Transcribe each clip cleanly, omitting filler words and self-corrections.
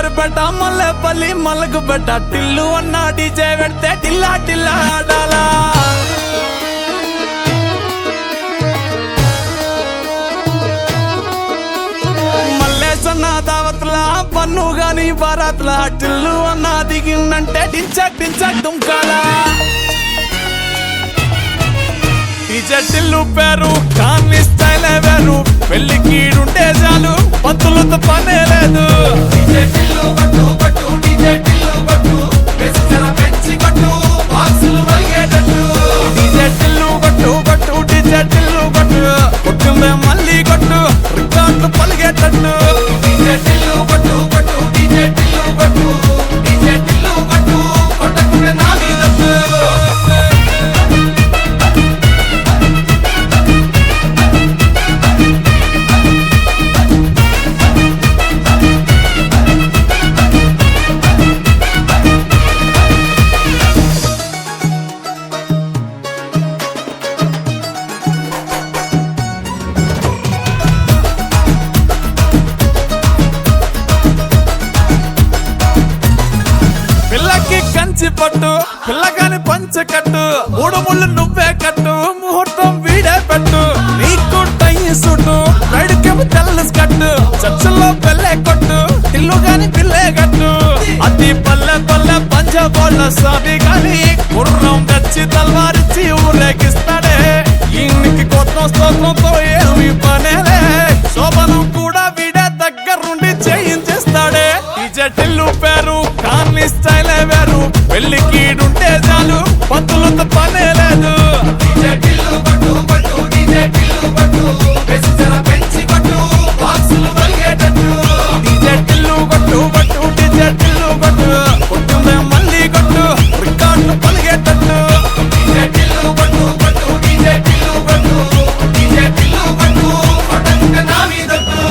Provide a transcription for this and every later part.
కొరిపెట్ట మల్లెపల్లి మల్లకు పెట్ట టిల్లు అన్న డీజే పెడితే టిల్లా టిల్లా ఆడాలా మల్లేసన్న దావత్లా పన్ను గాని బారాత్లా టిల్లు అన్న దిగిందంటే డించక్ డించక్ దుంకాలా డీజే టిల్లు పేరు కానీ స్టైలే వేరు పెళ్లి కీడుంటే చాలు పంతులతో పనే లేదు డీజే టిల్లు కొట్టు కొట్టు డీజే టిల్లు కొట్టు వెచ్చన పెంచి కొట్టు బాక్సులు మలిగేటట్టు డీజే టిల్లు కొట్టు కొట్టు డీజే టిల్లు కొట్టు కొట్టుందే మళ్ళీ కొట్టు రికార్డులు పలిగేటట్టు డీజే టిల్లు కొట్టు కొట్టు డీజే టిల్లు కొట్టు డీజే టిల్లు కొట్టు కొట్టకుంటే నా మీదట్టు కంచి పట్టు పిల్లగాని పంచకట్టు మూడు ముళ్ళు నువ్వే కట్టు ముహూర్తం వీడే పెట్టు నీకు టై సుట్టు రైడుకేమో తెల్ల కట్టు చర్చల్లో పెళ్ళే కొట్టు ఇల్లు గాని పిల్లే కట్టు అది పల్లె పల్లె పంజాబోళ్ళ సాబి గాని గుర్రం తెచ్చి తల్వారిచ్చి ఊరేగిస్తాడే ఈయనకి కొత్త స్తోత్రంతో ఏమి పనేలే శోభనం కూడా వీడే దగ్గరుండి చేయించేస్తాడే డీజే టిల్లు పేరు కానీ స్టైలే వేరు పెళ్లి కీడుంటే చాలు పంతులతో పనే లేదు డీజే టిల్లు కొట్టు కొట్టు డీజే టిల్లు కొట్టు వెచ్చన పెంచి కొట్టు బాక్సులు మలిగేటట్టు డీజే టిల్లు కొట్టు కొట్టు డీజే టిల్లు కొట్టు కొట్టుందే మళ్ళీ కొట్టు రికార్డులు పలిగేటట్టు డీజే టిల్లు కొట్టు కొట్టు డీజే టిల్లు కొట్టు డీజే టిల్లు కొట్టు కొట్టకుంటే నా మీదట్టు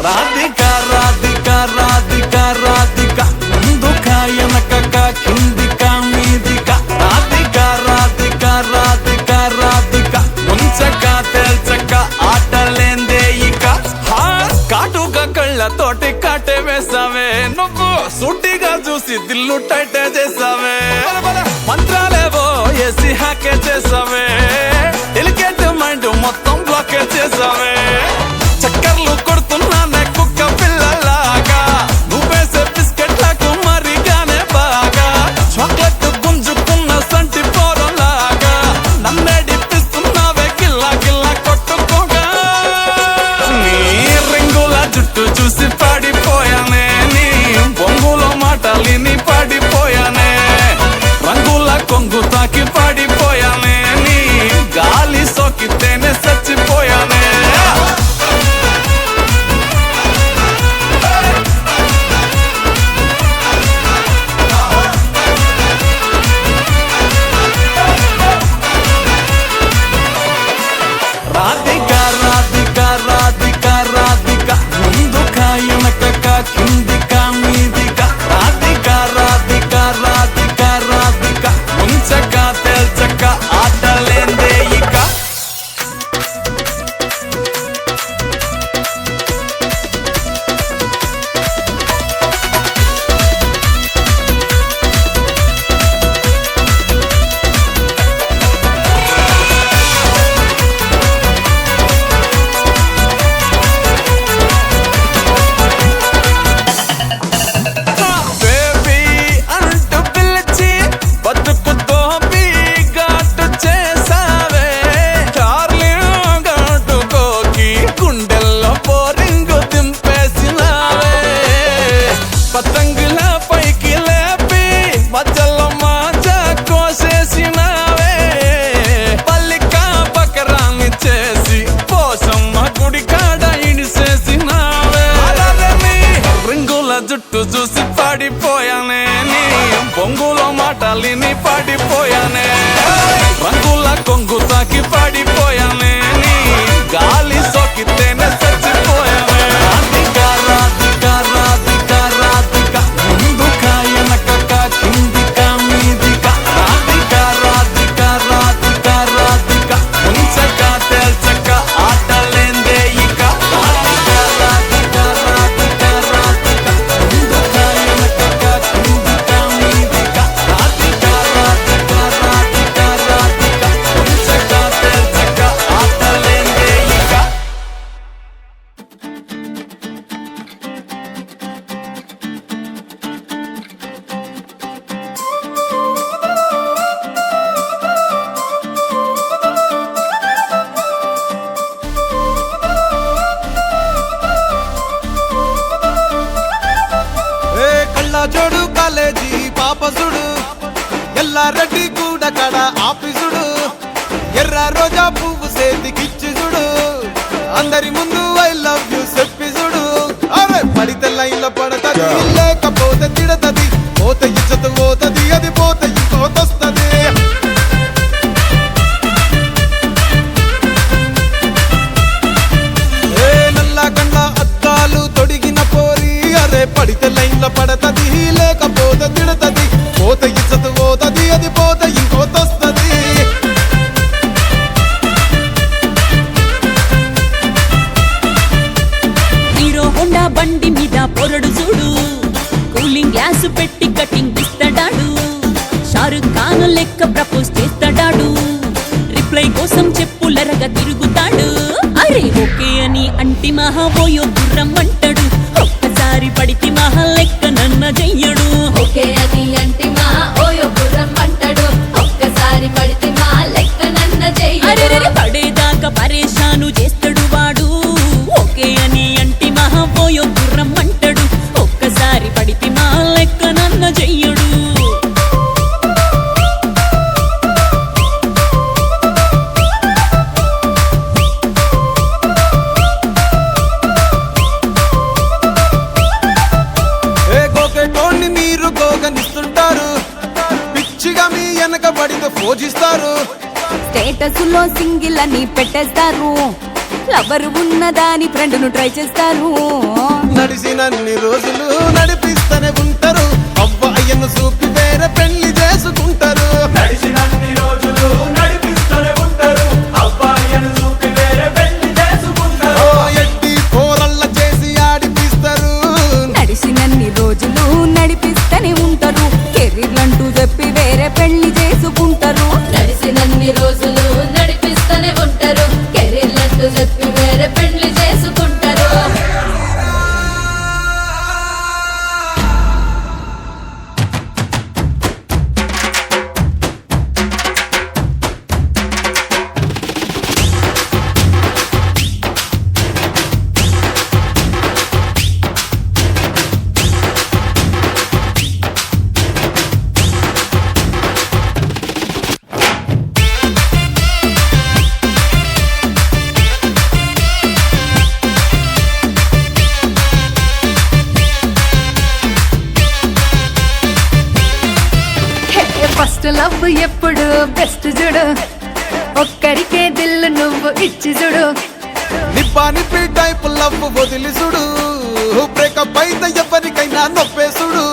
రాధిక రాధిక రాధిక రాధిక ముందుక వెనకక కిందిక మీదిక రాధిక రాధిక రాధిక రాధిక ముంచక తేల్చక ఆటలేందే ఇక కాటుక కళ్ళతోటి కాటే వేసావే నువ్వు సూటిగా చూసి దిల్లు టైటే చేసావే మంత్రాలేవో ఏసి హ్యాకే చేసావే డెలికేట్ మైండ్ మొత్తం బ్లాకే చేసావే చక్కర్లు కొడుతున్నానే కుక్క పిల్లలాగా నువ్వేసే బిస్కెట్లకు మరిగానే బాగా చాక్లెట్ గుంజుకున్న సంటి పోరలాగా నన్నే డిప్పిస్తున్నావే గిల్లా గిల్లా కొట్టుకోగా నీ రింగుల జుట్టు చూసి పాడిపోయానే నీ బొంగులో మాటలిని పాడిపోయానే రంగుల కొంగు తాకి పాడిపోయానే నీ గాలి సోకితేనే చచ్చిపోయానే కొంగులో మాటలిని పడిపోయానే రంగుల కొంగు తాకి పడిపోయానే నీ గాలి సోకితేనే చచ్చిపోయానే రాధిక రాధిక రాధిక రాధిక ముందుక వెనకక కిందిక మీదిక రాధిక రాధిక రాధిక రాధిక ఉంచక తేల్చక ఆటలేందే ఇక రాధిక రాధిక రాధిక రాధిక ముందుక వెనకక కిందిక మీదిక రాధిక రాధిక రాధిక రాధిక ఉంచక తేల్చక ఆటలేందే ఇక కళ్ళజోడు కాలేజీ పాపసుడు ఎల్లారెడ్డి కూడా కడ ఆఫీసుడు ఎర్ర రోజా పువ్వు సేతికిచ్చి చూడు అందరి ముందు ఐ లవ్ యూ చెప్పిసుడు అరే పడితే లైన్ లో పడతది లేకపోతే తిడతది పోతే ఇచ్చత పోతది అది పోతే ఇంకోతొస్తది నల్ల కండ్ల అద్దాలు తొడిగిన పోరి అరే పడితే లైన్ లో పడతది లేకపోతే తిడతది పోతే ఇచ్చత పోతది అది పోతే ఇంకోతొస్తది హీరో హోండా బండి మీద పొరడు చూడు కూలింగ్ గ్లాస్ పెట్టి కటింగ్ ఇస్తాడాడు షారుఖ్ ఖాన్ లెక్క ప్రపోజ్ చేస్తాడాడు రిప్లై కోసం చెప్పులరగా తిరుగుతాడు అరే ఓకే అని అంటి మహా ఓయో గుర్రం అంటాడు ఒక్కసారి పడితే మహా లెక్క నన్న చెయ్యడు ఓకే అని అంటే మా ఓయో గుర్రం అంటాడు ఒక్కసారి పడితే మా లెక్క నన్న అరే చెయ్యడు పడేదాకా పరేషాను చేస్తాడు వాడు ఓకే అని అంటి మహా ఓయో గుర్రం అంటాడు ఒక్కసారి పడితే మా లెక్క నన్న చెయ్యడు గోకెటోన్ని మీరు గోగనిస్తుంటారు పిచ్చిగా మీ వెనక పడితే పూజిస్తారు స్టేటస్ లో సింగిల్ అని పెట్టేస్తారు లవర్ ఉన్నదాని ఫ్రెండ్ ను ట్రై చేస్తారు నడిచినన్ని రోజులు నడిపిస్తూనే ఉంటారు అవ్వ అయ్యను చూపి వేరే పెళ్లి చేసుకుంటారు నడిచినన్ని రోజులు నడిపిస్తూనే ఉంటారు అబ్బాయిని చూపి వేరే పెళ్లి చేసుకుంటారు ఎట్టి పోరల్ల చేసి ఆడిపిస్తారు నడిచినన్ని రోజులు నడిపిస్తూనే ఉంటారు కెరీర్లంటూ చెప్పి వేరే పెళ్లి చేసుకుంటారు నడిసినన్ని రోజులు నడిపిస్తూనే ఉంటారు కెరీర్లంటూ చెప్పి వేరే పెళ్లి చేసుకుంటారు ఫస్ట్ లవ్ ఎప్పుడు బెస్ట్ చూడు ఒక్కరికే దిల్లు నువ్వు ఇచ్చి చూడు నిప్పా నిప్పి టైప్ లవ్ వదిలిసుడు బ్రేకప్ అయితే ఎవరికైనా నొప్పేసుడు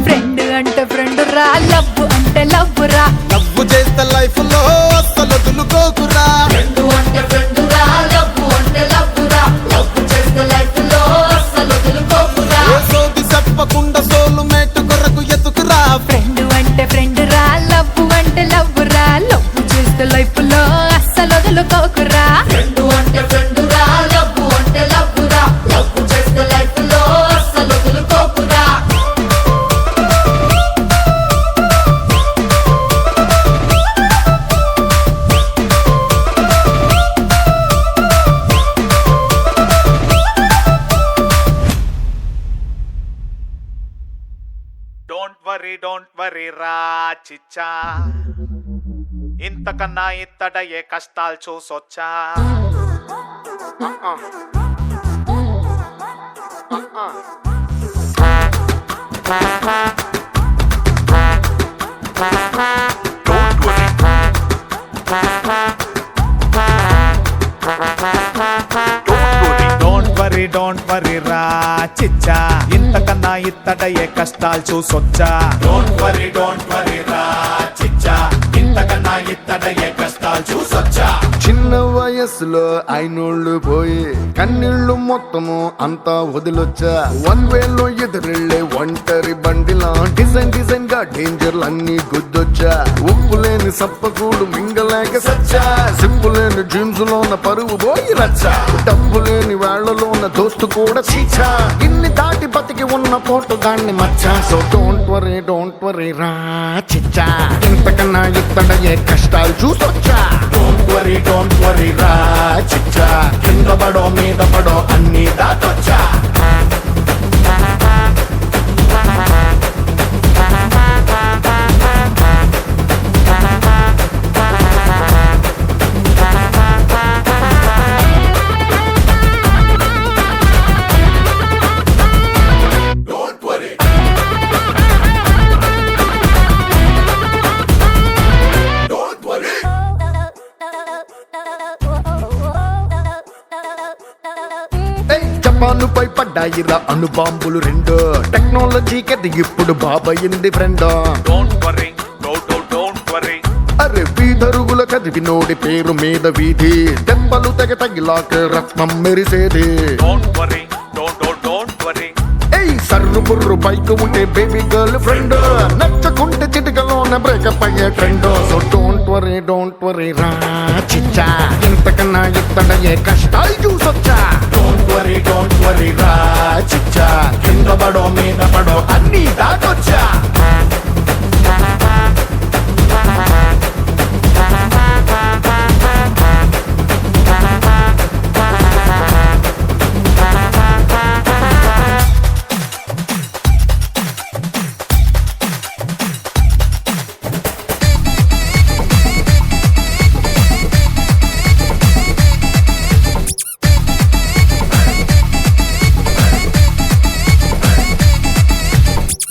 ఫ్రెండ్ అంటే ఫ్రెండ్ రా లవ్ అంటే లవ్ రా లవ్ చేస్తే లైఫ్ లో అస్సలు వదులుకోకురా ఫ్రెండు అంటే ఫ్రెండు రా లవ్వు అంటే లవ్వు రా లవ్వు చేస్తే లైఫ్ లో అస్సలు వదులుకోకురా ఏ సోది చెప్పకుండా సోలు మేటు కొరకు ఎతుకురా ఫ్రెండ్ అంటే ఫ్రెండ్ రా లవ్ అంటే లవ్ రా లవ్ చేస్తే లైఫ్ లో అస్సలు వదులుకోకురా ఫ్రెండు అంటే ఫ్రెండు రా లవ్వు అంటే లవ్వు రా లవ్వు చేస్తే లైఫ్ లో అస్సలు వదులుకోకురా డోంట్ వరీ రా చిచ్చా ఇంతకన్నా ఇత్తడ ఏ కష్టాలు చూసొచ్చా డోంట్ వరీ రా చిచ్చా ఇంతకన్నా ఇత్తడయ్యే కష్టాలు చూసొచ్చా డోంట్ వరీ రా చిచ్చా ఇంతకన్నా ఇత్తడయ్యే కష్టాలు చూసొచ్చా చిన్న వయసులో అయినోళ్ళు పోయి కన్నీళ్లు మొత్తము అంతా వదిలొచ్చా వన్ వేలో ఎదురెళ్ళే ఒంటరి బండిలా డిజైన్ గా డేంజర్లు అన్ని గుద్దొచ్చా ఉప్పు లేని సప్పకూడు మింగలేక సచ్చా సింపు లేని డ్రీమ్స్ లోన పరువు పోయి రచ్చా డబ్బు లేని వేళ్లలోన దోస్తు కూడా చీచా ఇన్ని దాటి బతికి ఉన్న పోటు దాన్ని మచ్చా సో డోంట్ వరీ రా చిచ్చా ఇంతకన్నా ఇత్తడయ్యే కష్టాలు చూసొచ్చా డోంట్ వరీ రా చిచ్చా కింద పడో మీద పడో అన్ని దాటొచ్చా జపానుపై పడ్డాయిరా అణుబాంబులు రెండు టెక్నాలజీకి ఇప్పుడు బాబయింది ఫ్రెండ్ డోంట్ వరీ అరే వీధరుగుల చదివి నోడి పేరు మీద వీధి దెబ్బలు తగిలాక రత్నం మెరిసేది డోంట్ వరీ ఏయ్ సర్రు బుర్రు పైకి ఉంటే బేబీ గర్ల్ ఫ్రెండ్ నచ్చకుంటే చిటికలోన బ్రేకప్ అయ్యే ట్రెండ్ సో డోంట్ వరీ రా చిచ్చా ఇంతకన్నా ఇత్తడయ్యే కష్టాలు చూసొచ్చా డోంట్ వరీ రా చిచ్చా కింద పడో మీద పడో అన్ని దాటొచ్చా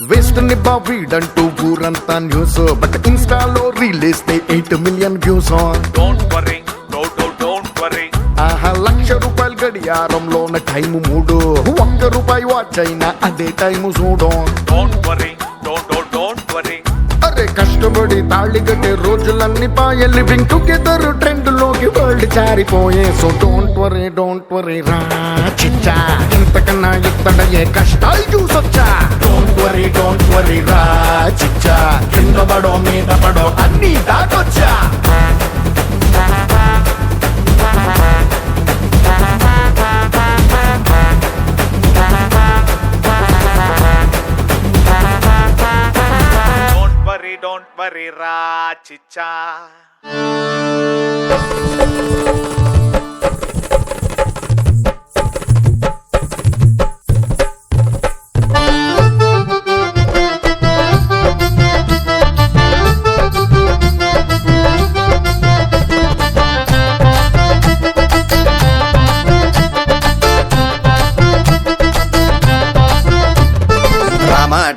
వేస్ట్ ని బావీడంటూ ఊరంతా న్యూస్ బట్ ఇన్స్టాలో రీలేస్తే 8 మిలియన్ వ్యూస్ డోంట్ వరీ ఆహా ₹1,00,000 గడియారంలోన టైము 3 ₹1 వాచ్ అయినా అదే టైము చూడు డోంట్ వరీ అరే కష్టపడి తాళి కట్టే రోజులన్నీ పాయ లివింగ్ టుగెదర్ ట్రెండ్ లోకి వరల్డ్ జారిపోయే సో డోంట్ వరీ రా చిచ్చా ఇంతకన్నా ఇత్తడయ్యే కష్టాలు చూసొచ్చా డోంట్ వరీ రా చిచ్చా కింద పడో మీద పడో అన్ని దాటొచ్చా డోంట్ వరీ రా చిచ్చా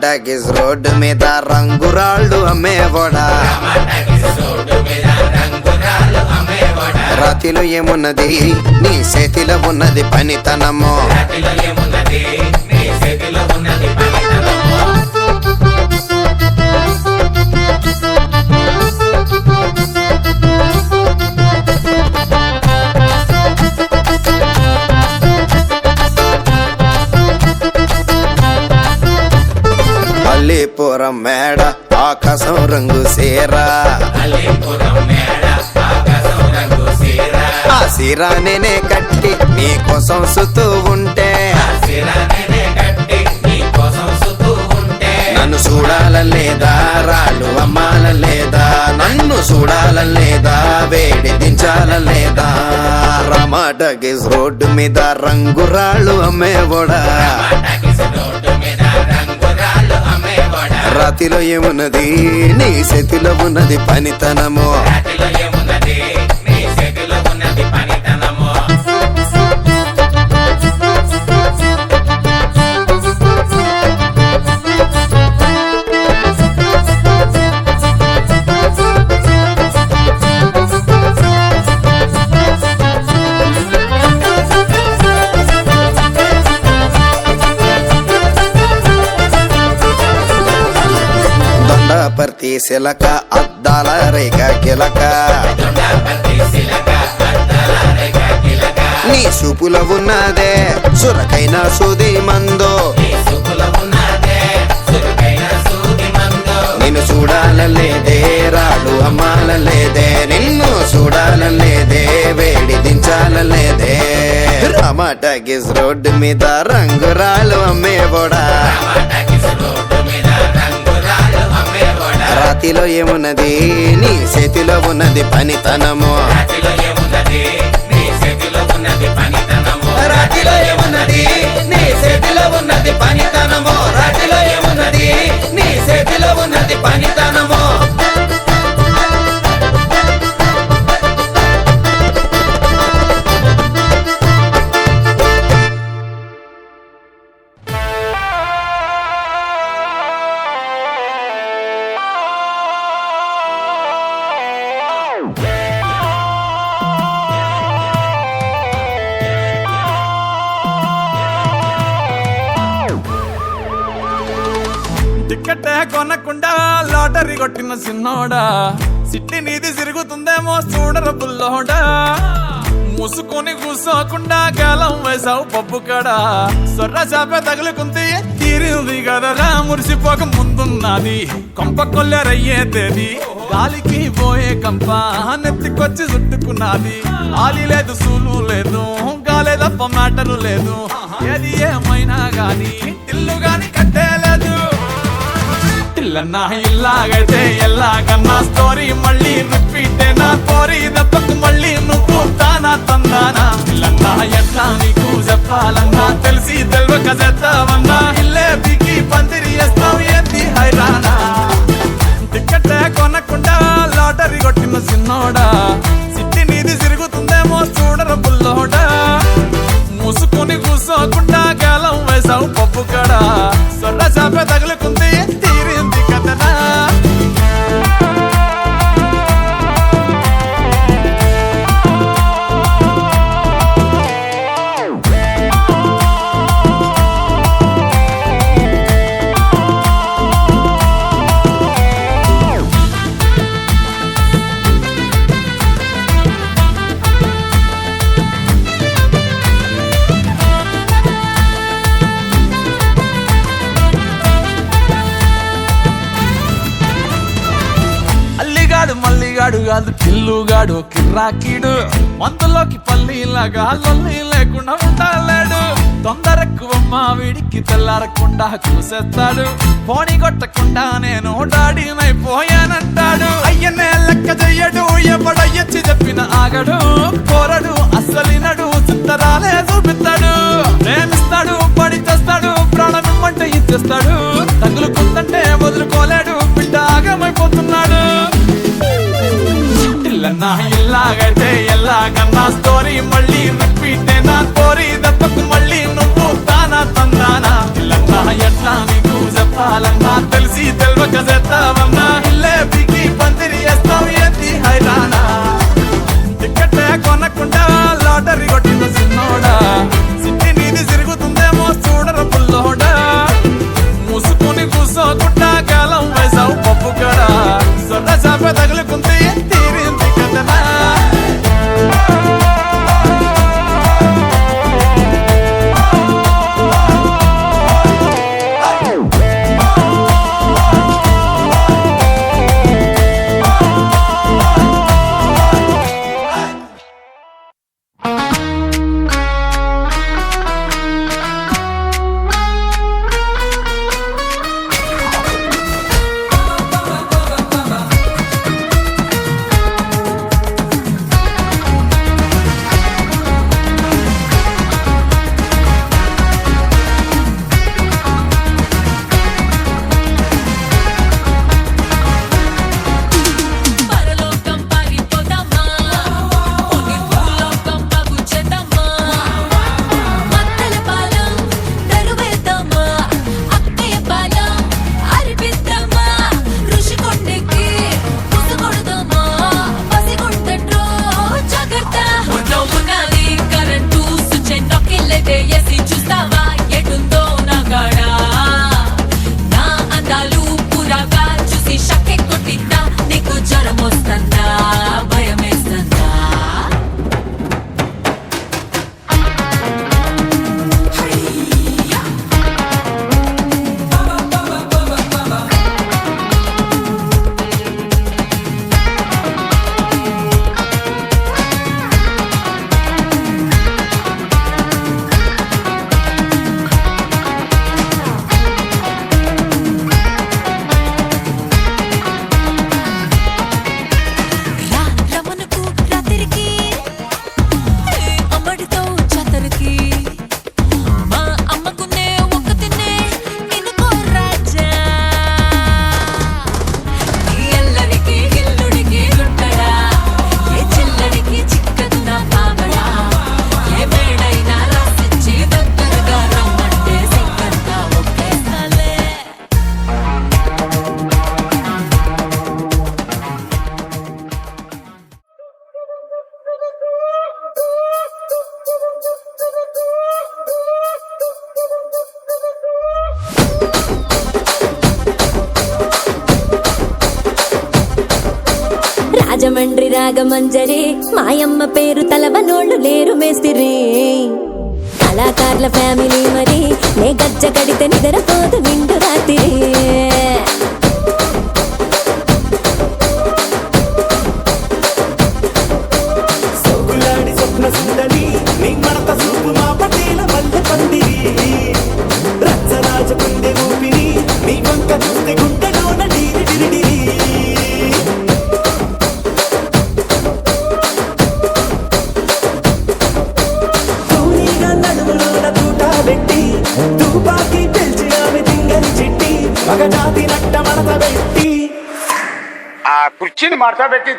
టాకీస్ రోడ్డు మీద రంగురాళ్ళు అమ్మేవాడా రాతిలో ఏమున్నది నీ చేతిలో ఉన్నది పనితనము అల్లీపురం మేడ ఆకాశం రంగు సేరా ఆ సీరా నేనే కట్టి నీ కోసం సుతూ ఉంటే నన్ను చూడాలలేదా రాళ్ళు అమ్మాలలేదా నన్ను చూడాలలేదా వేడి దించాలలేదా రమాటగిస్ రోడ్డు మీద రంగురాళ్ళు అమ్మేవాడా రాతిలో ఏమున్నది నీ చేతిలో ఉన్నది పనితనము పర్తి సిలక అద్దాల రేఖ కిలక నీ సూపుల ఉన్నదే సురకైన సూది మందో నిన్ను చూడాలలేదే రాడు అమ్మాలలేదే నిన్ను చూడాలలేదే వేడి దించాలలేదే రామాటాకిస్ రోడ్డు మీద రంగురాలు అమ్మేబోడా రాతిలో ఏమున్నది నీ చేతిలో ఉన్నది పనితనము రాతిలో ఏమున్నది నీ చేతిలో ఉన్నది పనితనము రాతిలో ఏమున్నది నీ చేతిలో ఉన్నది పనితనము టికెట్ కొనకుండా లాటరీ కొట్టిన సిన్నోడా సిట్టి నీది తిరుగుతుందేమో చూడర బుల్లోడా ముసుకొని కూసోకుండా గాలం వేసావు పప్పు కడ సొర్ర చాప తగులుకుంది తీరింది కదరా మురిసిపోక ముందున్నది కొంప కొల్లెరయ్యే తేది గాలికి పోయే కంప నెత్తికొచ్చి చుట్టుకున్నది ఆలి లేదు సూలు లేదు గాలే తప్ప మ్యాటరు లేదు ఏది ఏమైనా గాని ఇల్లు గాని కట్టేలేదు ఇల్లన్నా ఇల్లాగైతే ఎల్లాగన్నా స్టోరీ మళ్ళీ రిపీటే నా కోరి దెబ్బకు మళ్ళీ నువ్వు తానా తందానా ఇల్లన్నా ఎట్లా నీకు చెప్పాలన్నా తెలిసి తెలియక చేస్తావన్నా ఇల్లే బిగి పందిరి వేస్తావు ఏంది హైరానా టికెట్ కొనకుండా లాటరీ కొట్టిన సిన్నోడా సిట్టి నీది తిరుగుతుందేమో చూడర బుల్లోడా ముసుకొని కూసోకుండా గాలం వేసావు పప్పు కడ సొర్ర చాప తగులుకుంది తీరింది కథనా మల్లిగాడు కాదు కిల్లుగాడు కిర్రాకీడు మందులోకి పల్లీలాగా లొల్లి లేకుండా ఉండలేడు తొందరెక్కువమ్మా వీడికి తెల్లారకుండా కూసేస్తాడు పోనీ కొట్టకుండా నేను డాడీనైపోయానంటాడు అయ్యనే లెక్క చెయ్యడు ఎవడయ్యచ్చి చెప్పిన ఆగడు కోరడు అస్సలినడు చిత్తరాలే చూపిస్తాడు ప్రేమిస్తాడు పడి చేస్తాడు ప్రాణం ఇమ్మంటే ఇచ్చేస్తాడు తగులుకుందంటే వదులుకోలేడు బిడ్డ ఆగమైపోతున్నాడు ఇల్లన్నా ఇల్లాగైతే ఎల్లాగన్నా స్టోరీ మళ్ళీ రిపీటే నా కోరి దెబ్బకు మళ్ళీ నువ్వు తానా తందానా ఇల్లన్నా ఎట్లా నీకు చెప్పాలన్నా తెలిసి తెలియక చేస్తావన్నా ఇల్లే బిగి పందిరి వేస్తావు ఏంది హైరానా టికెట్ కొనకుండా లాటరీ కొట్టిన సిన్నోడా సిట్టి నీది తిరుగుతుందేమో చూడర బుల్లోడా ముసుకొని కూసోకుండా గాలం వేసావు పప్పు కడ సొర్ర చాప తగులుకుంది తీరింది కథనా నాగమంజరి మాయమ్మ పేరు తలవనోళ్ళు లేరు మేస్తిరి కళాకారుల ఫ్యామిలీ మరి నే గజ్జ కడితే నిద్రపోదు నిండు రాత్రి సోకులాడి స్వప్న సుందరి నీ మడత చూపు మా పటేల మల్లె పందిరి రచ్చరాజ కుందె ఊపిరి నీ వంక చూస్తే గుండెలోన డీరి డిరిడిరి తూనీగా నడుములోన తూట పెట్టి తుపాకి పెంచినామె తింగని చిట్టి మగజాతి నట్ట మడత పెట్టి ఆ కుర్చీని మార్చబెట్టి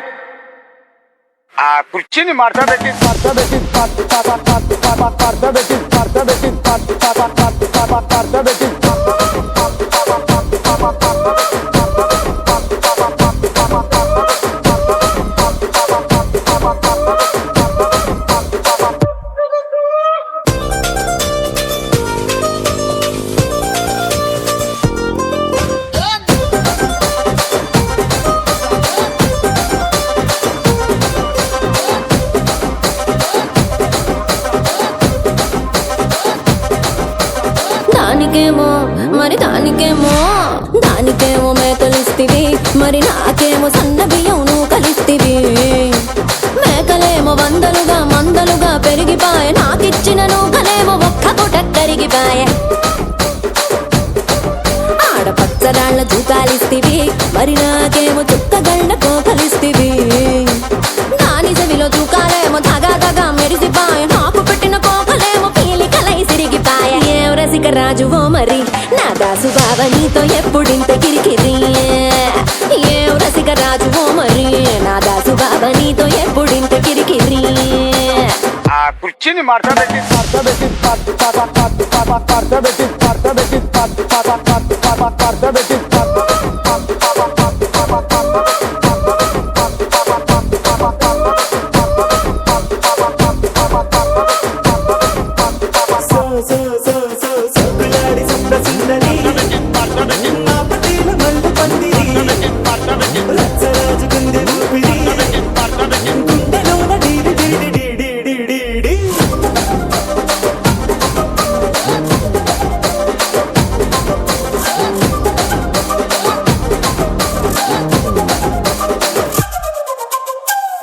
దానికేమో మేకలిస్తివి మరి నాకేమో సన్న బియ్యం నువ్వు కలిస్తివి మేకలేమో మందలుగా పెరిగిపాయ నాకిచ్చిన నూకలేమో ఒక్క పూట కరిగిపాయ ఆడపచ్చరాళ్ళ తూకాలిస్తివి మరి నాకేమో చుక్కగళ్ళ కోకలిస్తివి దాని చెవిలో తూకాలేమో తగా మెరిసిపాయ నాకు పెట్టిన కోకలేమో పీలికలై సిరిగిపాయ ఏం రసిక రాజువో మరి నా దాసు బావ నీతో ఎప్పుడింత కిరికిరి ఏం రసిక రాజువో మరి నా దాసు బావ నీతో ఎప్పుడింత కిరికిరి ఆ కుర్చీని మార్చబెట్టి సోకులాడి స్వప్న సుందరి మా పటేల మల్లె పందిరి రచ్చరాజ కుందె ఊపిరి గుండెలోన డీరి డీరి డీరి డీరి డీరి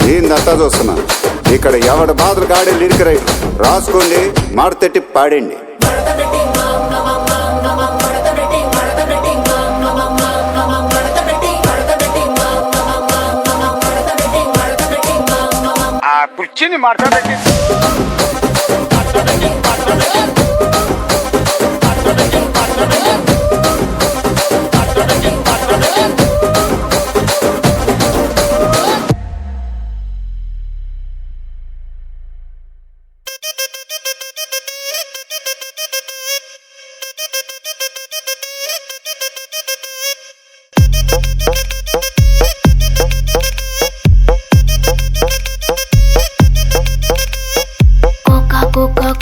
ఏందంతా చూస్తున్నా ఇక్కడ ఎవడ బాధలు కాడే లిరిక్ రైటర్ రాసుకోండి మాడతెట్టి పాడండి ఆ కుర్చీని మార్చబెట్టి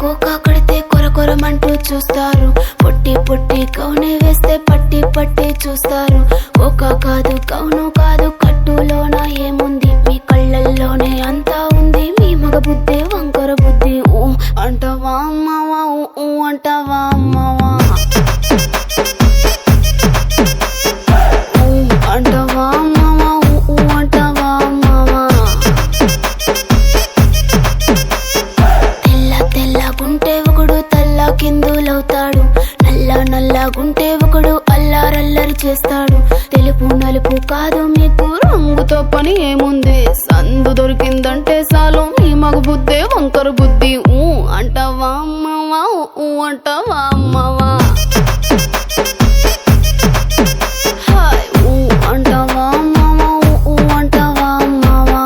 కోకా కడితే కొరకొరమంటూ చూస్తారు పొట్టి కౌనే వేస్తే పట్టి చూస్తారు కోకా కాదు కౌను కాదు కట్టులోన ఏముంది మీ కళ్ళల్లోనే అంతా ఉంది మీ మగ బుద్ధి వంకర బుద్ధి ఊ అంటావా అమ్మావా ఊ అంటావా అమ్మావా ఊ అంటావా అమ్మావా ఊ అంటావా అమ్మావా తెల్లగుంటే ఒకడు తల్ల కిందులవుతాడు నల్లగుంటే ఒకడు అల్లారల్లరి చేస్తాడు తెలుపు నలుపు కాదు మీకు రంగుతో పని ఏముంది సందు దొరికిందంటే చాలు మీ మగ బుద్ధే వంకర బుద్ధి ఊ అంటావా అమ్మావా ఊ అంటావా అమ్మావా హాయ్ ఊ అంటావా అమ్మావా ఊ అంటావా అమ్మావా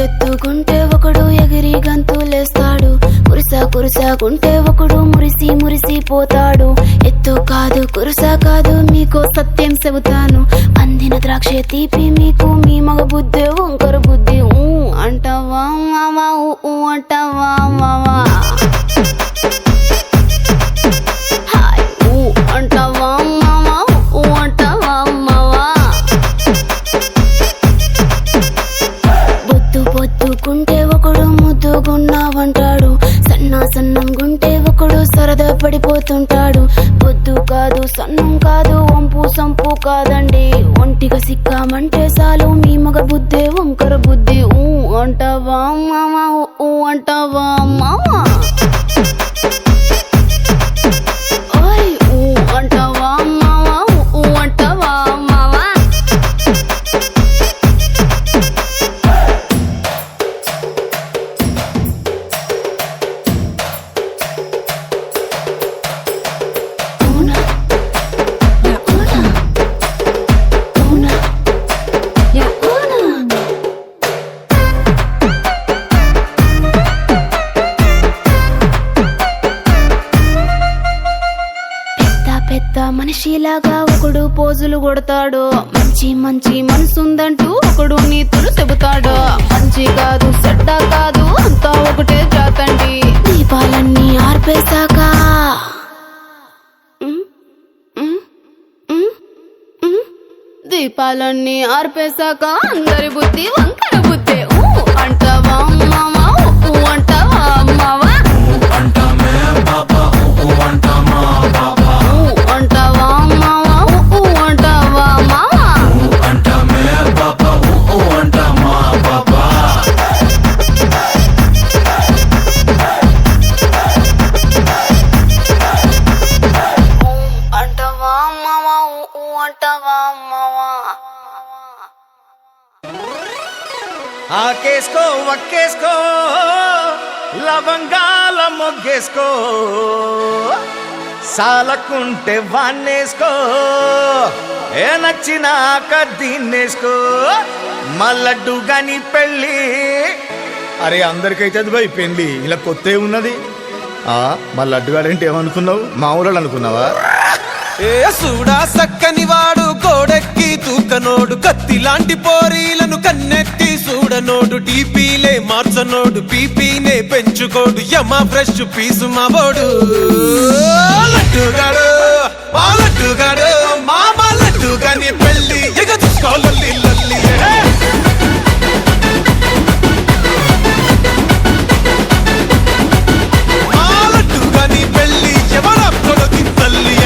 ఎత్తుకుంటే ఒకడు ఎగిరి గంతులేస్తాడు కురిసాకుంటే ఒకడు మురిసి పోతాడు ఎత్తు కాదు కాదు కురుసా కాదు మీకు సత్యం చెబుతాను అందిన ద్రాక్ష తీపి మీకు మీ మగ బుద్ధి వంకర బుద్ధి అంటావా మావా అంటావా మావా హాయ్ అంటావా మావా అంటావా మావా బొద్దు బొద్దుకుంటే ఒకడు ముద్దుగున్నావంటాడు సన్నం గుంటే ఒకడు సరదా పడిపోతుంటాడు బొద్దు కాదు సన్నం కాదు వంపు సంపు కాదండి ఒంటిగా సిక్కామంటే చాలు మీ మగ బుద్ధే వంకర బుద్ధి అంటావా మావా అంటావా మావా ఓయ్ అంటావా మావా అంటావా మావా మనిషిలాగా ఒకడు పోజులు కొడతాడు మంచి మంచి మనసుందంటూ ఒకడు నీతులు చెబుతాడు మంచి కాదు చెడ్డ కాదు అంతా ఒకటే జాతండి దీపాలన్నీ ఆర్పేశాక దీపాలన్నీ ఆర్పేశాక అందరి బుద్ధి వంకర బుద్ధి అంటావా మావా అంటావా మావా అంటావా మావా అంటావా మావా అంటావా మావా అంటావా మావా ఆకేసుకో వక్కేసుకో లవంగాల మొగ్గేసుకో సాలకుంటే వాన్నేసుకో ఏ నచ్చినాక దీన్నేసుకో మల్లడ్డు గని పెళ్ళి అరే అందరికైతే అది భయ్ పెళ్ళి ఇలా కొత్త ఉన్నది మా లడ్డుగాడంటే ఏమనుకున్నావు మా ఊళ్ళో అనుకున్నావా ఏ సూడా సక్కని వాడు గోడెక్కి తూకనోడు కత్తి లాంటి పోరీలను కన్నెత్తి చూడనోడు టీపీలే మార్చనోడు పీపీనే పెంచుకోడు యమ ఫ్రెష్ పీసు మావోడు లడ్డుగాడు మా లడ్డుగాడు మామ లడ్డుగాని పెళ్ళి ఎగ చూసుకోవాలి లల్లి మా లడ్డుగాని పెళ్ళి ఎవరప్పుడు తల్లి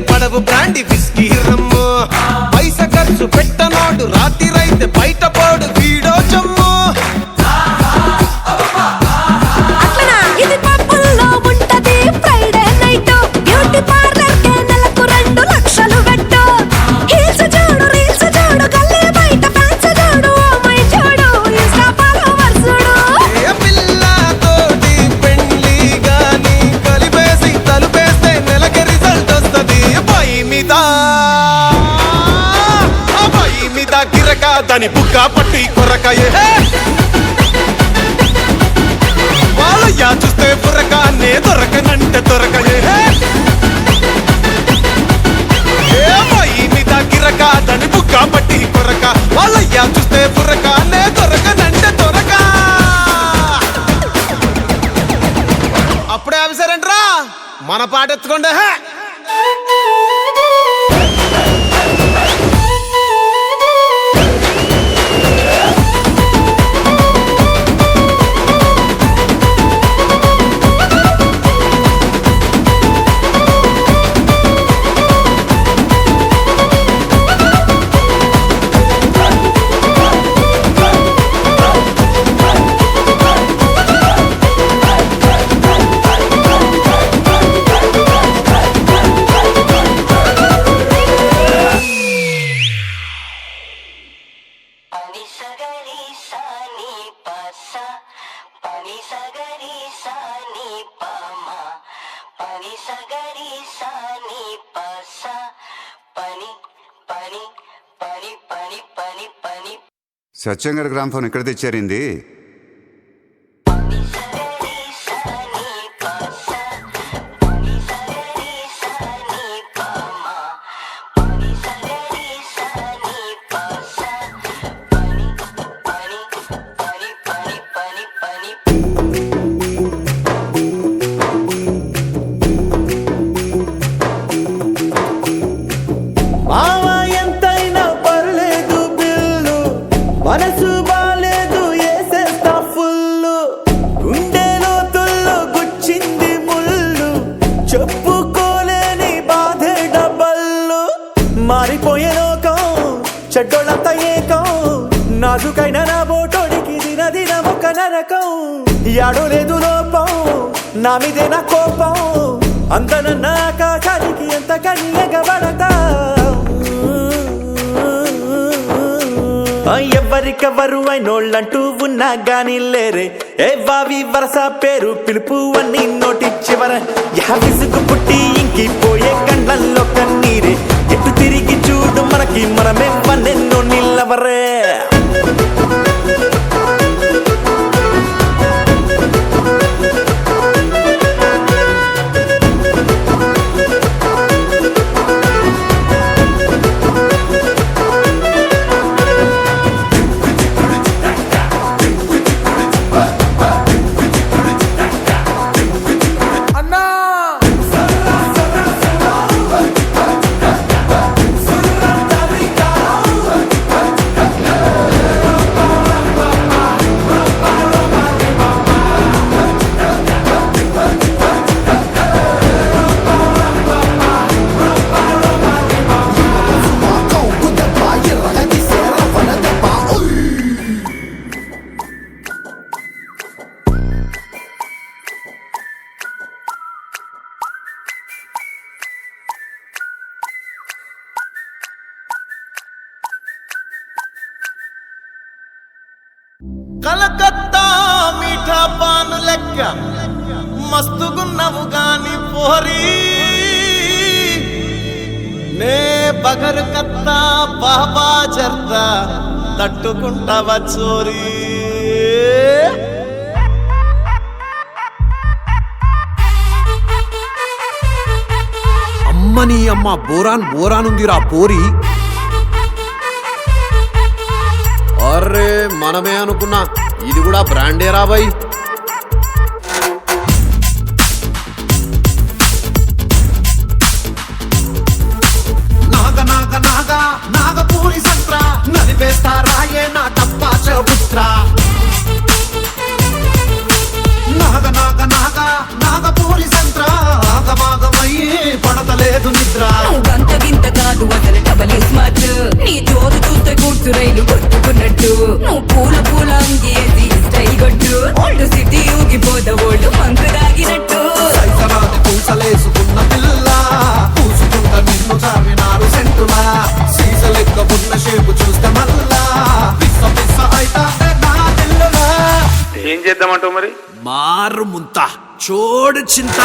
పడవు బ్రాండి విస్కీ రమ్ము పైస ఖర్చు పెట్టనోడు రాత్రి రైతే బయట పోడు వీడో చమ్ము ఇది పప్పుల్లో ఉంటది ఫ్రైడే నైట్ బ్యూటీ పార్లర్ కే నెలకు 2 లక్షలు పెట్టు రీల్స్ చూడు గల్లీ బయట ఫ్యాన్స్ చూడు ఓ మై చూడు ఇన్స్టా ఫాలోవర్స్ చూడు ఏ పిల్ల తోటి పెండ్లి గాని కలిపేసి తలుపేస్తే నెలకి రిజల్ట్ వస్తది పై మీద గిరక దాని బుక్క పట్టి కొరకాయే వాళ్ళయ్యా చూస్తే బుర్రకానే దొరకనంటే దొరకయే ఏ పై సత్యం గారి గ్రామ్ ఫోన్ ఎక్కడ తెచ్చారింది? మావా ఎంతైనా పర్లేదు బిల్లు, మనసు బాలేదు ఏసేస్తా ఫుల్లు, గుండెలో తుల్లు గుచ్చింది ముళ్ళు, చెప్పుకోలేని బాధే డబల్లు. మారిపోయే లోకం చెడ్డోళ్ళంతా ఏకం, నాజుకైన నా బోటోడికి దినదినం ఒక నరకం. యాడో లేదు లోపం, నా మీదే నా కోపం, అందనన్న ఆకాశానికి ఎంత కని ఎగబడతా. ఎవరికెవరు అయినోళ్ళంటూ ఉన్నా గాని లేరే, ఏ వావి వరస పేరు పిలుపు అన్ని నోటి చివర. విసుగు పుట్టి ఇంకిపోయే కళ్ళల్లో కన్నీరే, ఎటు తిరిగి చూడు మనకి మనమే పన్నెన్నో నిల్లవరే. కలకత్తా మీఠా పాను లెక్క మస్తుగున్నవు గాని పోరి, నే బగరు కత్తా బాబా జర్దా తట్టుకుంటావా చోరీ. అమ్మని అమ్మ బోరాన్ బోరానుందిరా పోరి. అర్రే మనమే అనుకున్నా, ఇది కూడా బ్రాండే రాబాయ్. నాగ నాగ నాగ నాగపూరి సంత్ర నలిపేస్తా రాయే నా టప్పా చబుత్ర. నాగ నాగ నాగ నాగపూరి సంత్ర ఆగమాగమయ్యి పడతలేదు నిద్ర. గంత గింత కాదు అసలు డబల్ స్మార్ట్, నీ జోరు చూస్తే కూర్చు రైలు కొట్టుకున్నట్టు. నువ్వు పూల పూల అంగేసి స్టైల్ కొట్టు, ఓల్డ్ సిటీ ఊగిపోద ఓల్డ్ మంకు దాగినట్టు. సైతరాది పూసలేసుకున్న పిల్ల పూసుకుంట నిన్ను చావినారు సెంటులా. సీస లెక్క ఉన్న షేపు చూస్తే మల్లా పిస్స పిస్స అయితా నా దిల్లులా. ఏం చేద్దామంటావు మరి? మారు ముంత చోడు చింత.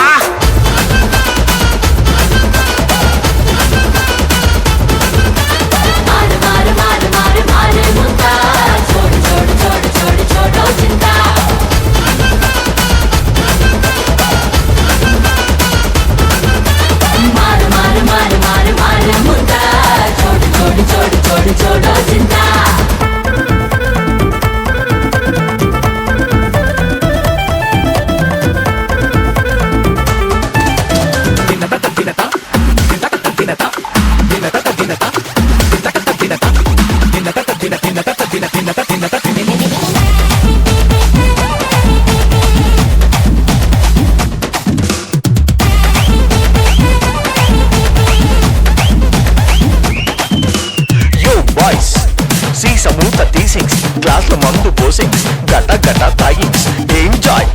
గ్లాస్ లో మందు పోసింగ్స్ గట గట తాగింగ్స్. Enjoy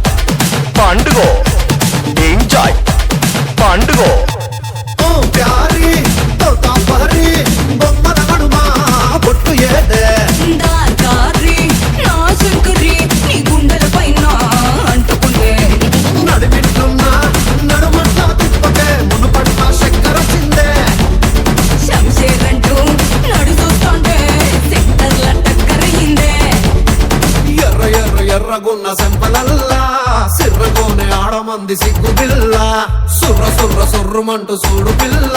పండుగో, enjoy పండుగో. ఓ ప్యారీ తోతా పరి బొమ్మన నడుమా బొట్టు ఏదే దారి నా శంకరి నీ గుండెల పైన అంటుకుంటే. నడిమిట్టున్నా నడుమంతా తిప్పకే మునుపట్ల చక్కెర చిందే. శంషేరంటూ ఎర్రగున్న సెంపలల్లా సిర్రగోనే ఆడమంది సిగ్గు పిల్ల సుర్ర సుర్ర సుర్రుమంటూ చూడు పిల్ల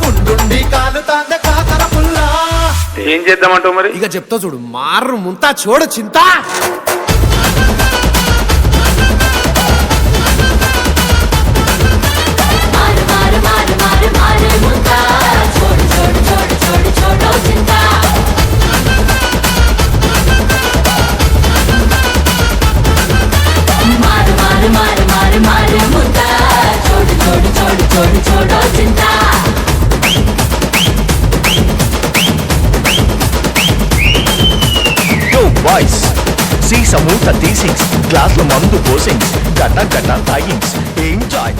ముందుండి కాలు తాంద కాకర పుల్ల. ఏం చేద్దామంటావు మరి? ఇక చెప్తా చూడు, మారు ముంతా చూడు చింత. మారు మారు మారు మారు మారు ముంతా చోడు చోడు చోడు చోడు చోడు చింత. మారు మారు మారు మారు మారు ముంతా చోడు చోడు చోడు చోడు చోడు చింత. Yo boys, see some more 36 గ్లాసుల మందు పోసింగ్స్ గట గట తాగింగ్స్ ఎంజాయ్